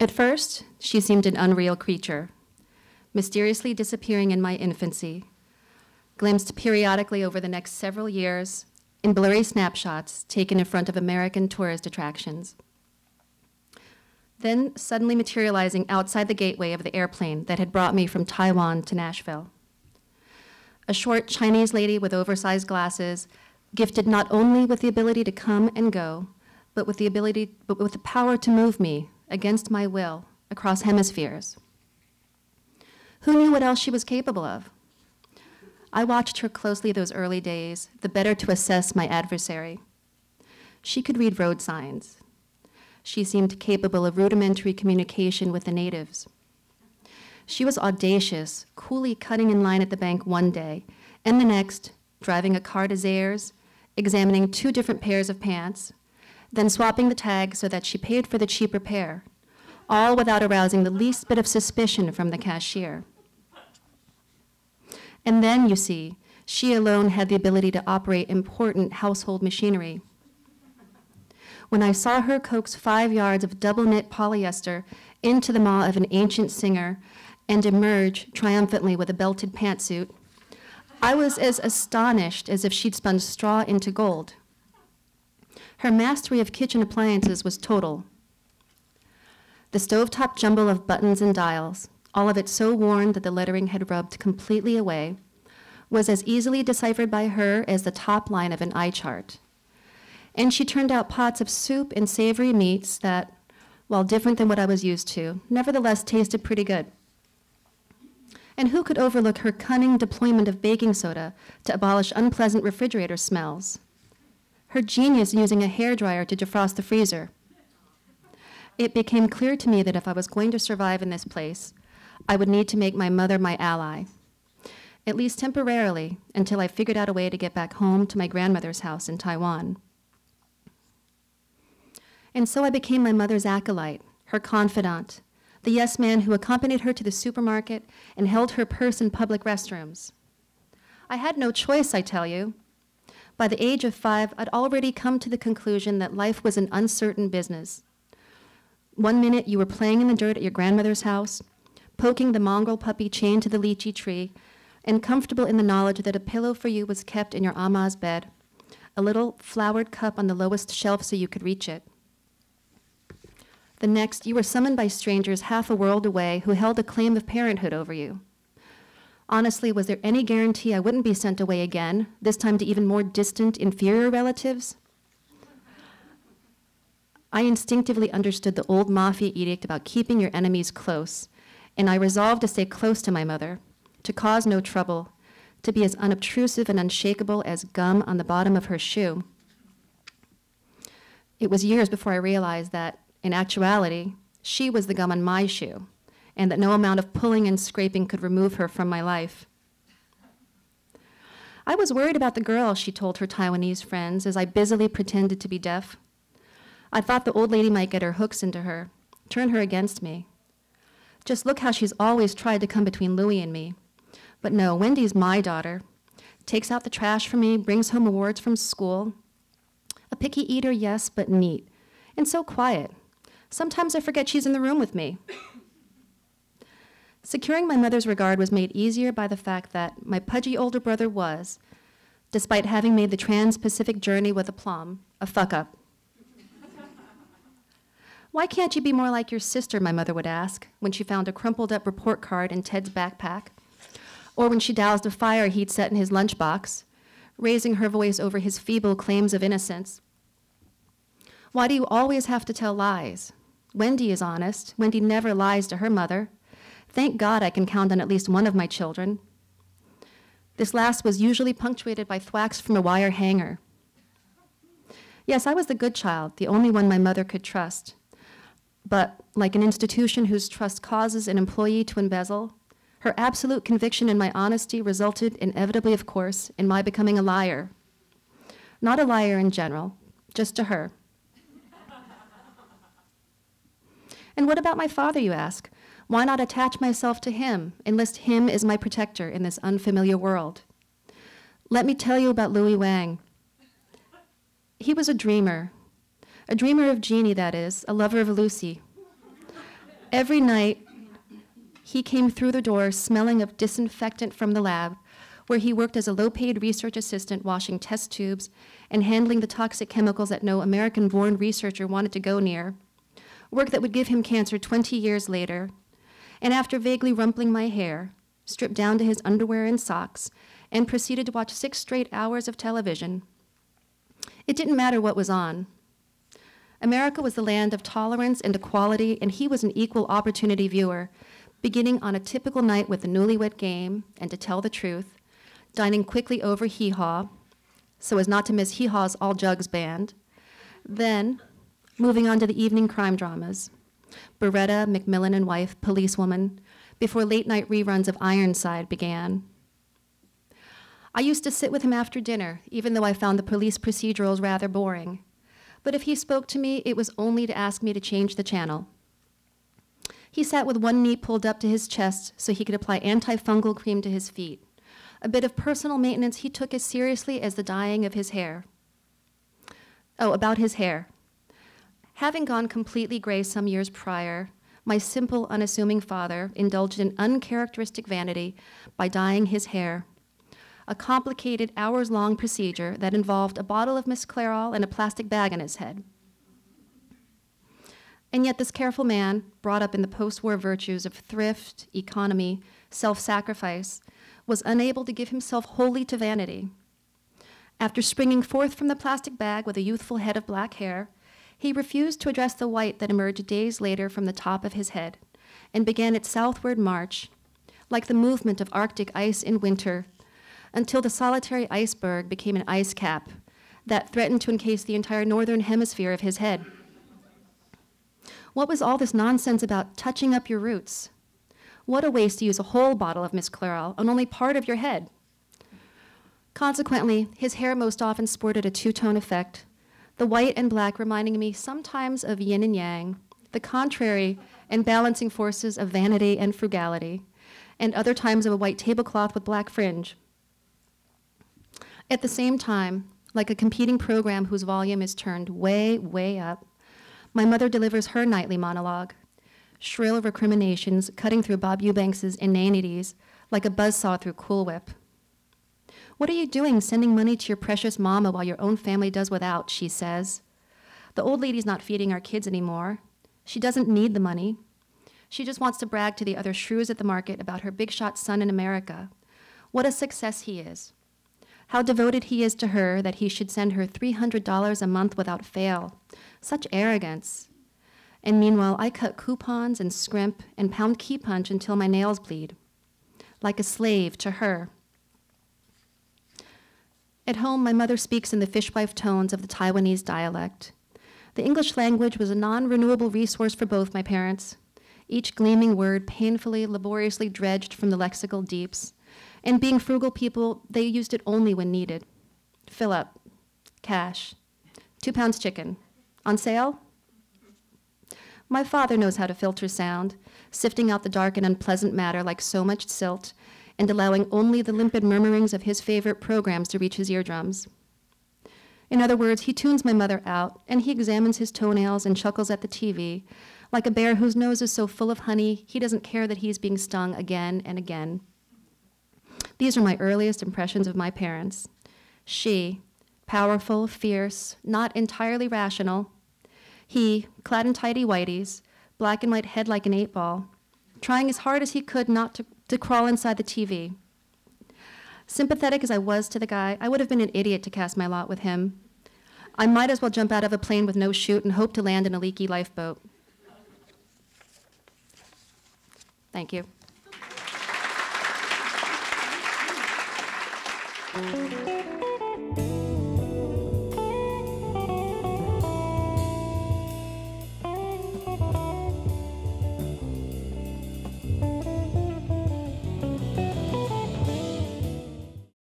At first, she seemed an unreal creature, mysteriously disappearing in my infancy, glimpsed periodically over the next several years in blurry snapshots taken in front of American tourist attractions. Then suddenly materializing outside the gateway of the airplane that had brought me from Taiwan to Nashville. A short Chinese lady with oversized glasses, gifted not only with the ability to come and go, but with the power to move me against my will across hemispheres. Who knew what else she was capable of? I watched her closely those early days, the better to assess my adversary. She could read road signs. She seemed capable of rudimentary communication with the natives. She was audacious, coolly cutting in line at the bank one day, and the next, driving a car to Zayre's, examining 2 different pairs of pants, then swapping the tag so that she paid for the cheaper pair, all without arousing the least bit of suspicion from the cashier. And then, you see, she alone had the ability to operate important household machinery. When I saw her coax 5 yards of double-knit polyester into the maw of an ancient singer and emerge triumphantly with a belted pantsuit, I was as astonished as if she'd spun straw into gold. Her mastery of kitchen appliances was total. The stovetop jumble of buttons and dials, all of it so worn that the lettering had rubbed completely away, was as easily deciphered by her as the top line of an eye chart. And she turned out pots of soup and savory meats that, while different than what I was used to, nevertheless tasted pretty good. And who could overlook her cunning deployment of baking soda to abolish unpleasant refrigerator smells? Her genius using a hairdryer to defrost the freezer. It became clear to me that if I was going to survive in this place, I would need to make my mother my ally, at least temporarily, until I figured out a way to get back home to my grandmother's house in Taiwan. And so I became my mother's acolyte, her confidant, the yes man who accompanied her to the supermarket and held her purse in public restrooms. I had no choice, I tell you. By the age of 5, I'd already come to the conclusion that life was an uncertain business. One minute you were playing in the dirt at your grandmother's house, poking the mongrel puppy chained to the lychee tree, and comfortable in the knowledge that a pillow for you was kept in your ama's bed, a little flowered cup on the lowest shelf so you could reach it. The next, you were summoned by strangers half a world away who held a claim of parenthood over you. Honestly, was there any guarantee I wouldn't be sent away again, this time to even more distant, inferior relatives? I instinctively understood the old mafia edict about keeping your enemies close, and I resolved to stay close to my mother, to cause no trouble, to be as unobtrusive and unshakable as gum on the bottom of her shoe. It was years before I realized that, in actuality, she was the gum on my shoe, and that no amount of pulling and scraping could remove her from my life. I was worried about the girl, she told her Taiwanese friends, as I busily pretended to be deaf. I thought the old lady might get her hooks into her, turn her against me. Just look how she's always tried to come between Louie and me. But no, Wendy's my daughter. Takes out the trash for me, brings home awards from school. A picky eater, yes, but neat. And so quiet. Sometimes I forget she's in the room with me. Securing my mother's regard was made easier by the fact that my pudgy older brother was, despite having made the trans-Pacific journey with aplomb, a fuck-up. Why can't you be more like your sister, my mother would ask, when she found a crumpled-up report card in Ted's backpack, or when she doused a fire he'd set in his lunchbox, raising her voice over his feeble claims of innocence. Why do you always have to tell lies? Wendy is honest. Wendy never lies to her mother. Thank God I can count on at least one of my children. This last was usually punctuated by thwacks from a wire hanger. Yes, I was the good child, the only one my mother could trust. But like an institution whose trust causes an employee to embezzle, her absolute conviction in my honesty resulted inevitably, of course, in my becoming a liar. Not a liar in general, just to her. And what about my father, you ask? Why not attach myself to him, enlist him as my protector in this unfamiliar world? Let me tell you about Louis Wang. He was a dreamer of Jeannie, that is, a lover of Lucy. Every night, he came through the door smelling of disinfectant from the lab, where he worked as a low-paid research assistant washing test tubes and handling the toxic chemicals that no American-born researcher wanted to go near, work that would give him cancer 20 years later. And after vaguely rumpling my hair, stripped down to his underwear and socks, and proceeded to watch 6 straight hours of television. It didn't matter what was on. America was the land of tolerance and equality, and he was an equal opportunity viewer, beginning on a typical night with the Newlywed Game, and to tell the truth, dining quickly over Hee Haw, so as not to miss Hee Haw's All Jugs band, then moving on to the evening crime dramas, Beretta, Macmillan and Wife, Policewoman, before late-night reruns of Ironside began. I used to sit with him after dinner, even though I found the police procedurals rather boring. But if he spoke to me, it was only to ask me to change the channel. He sat with one knee pulled up to his chest so he could apply antifungal cream to his feet, a bit of personal maintenance he took as seriously as the dyeing of his hair. Oh, about his hair. Having gone completely gray some years prior, my simple, unassuming father indulged in uncharacteristic vanity by dyeing his hair, a complicated hours-long procedure that involved a bottle of Miss Clairol and a plastic bag on his head. And yet this careful man, brought up in the post-war virtues of thrift, economy, self-sacrifice, was unable to give himself wholly to vanity. After springing forth from the plastic bag with a youthful head of black hair, he refused to address the white that emerged days later from the top of his head and began its southward march, like the movement of Arctic ice in winter, until the solitary iceberg became an ice cap that threatened to encase the entire northern hemisphere of his head. What was all this nonsense about touching up your roots? What a waste to use a whole bottle of Miss Clairol on only part of your head. Consequently, his hair most often sported a two-tone effect, the white and black reminding me sometimes of yin and yang, the contrary and balancing forces of vanity and frugality, and other times of a white tablecloth with black fringe. At the same time, like a competing program whose volume is turned way, way up, my mother delivers her nightly monologue, shrill recriminations cutting through Bob Eubanks's inanities like a buzzsaw through Cool Whip. What are you doing sending money to your precious mama while your own family does without, she says. The old lady's not feeding our kids anymore. She doesn't need the money. She just wants to brag to the other shrews at the market about her big shot son in America. What a success he is. How devoted he is to her that he should send her $300 a month without fail. Such arrogance. And meanwhile, I cut coupons and scrimp and pound key punch until my nails bleed. Like a slave to her. At home, my mother speaks in the fishwife tones of the Taiwanese dialect. The English language was a non-renewable resource for both my parents, each gleaming word painfully, laboriously dredged from the lexical deeps. And being frugal people, they used it only when needed. Fill up. Cash. 2 pounds chicken. On sale? My father knows how to filter sound, sifting out the dark and unpleasant matter like so much silt, and allowing only the limpid murmurings of his favorite programs to reach his eardrums. In other words, he tunes my mother out, and he examines his toenails and chuckles at the TV, like a bear whose nose is so full of honey he doesn't care that he's being stung again and again. These are my earliest impressions of my parents. She, powerful, fierce, not entirely rational. He, clad in tidy whities, black and white head like an 8-ball, trying as hard as he could not to crawl inside the TV. Sympathetic as I was to the guy, I would have been an idiot to cast my lot with him. I might as well jump out of a plane with no chute and hope to land in a leaky lifeboat. Thank you.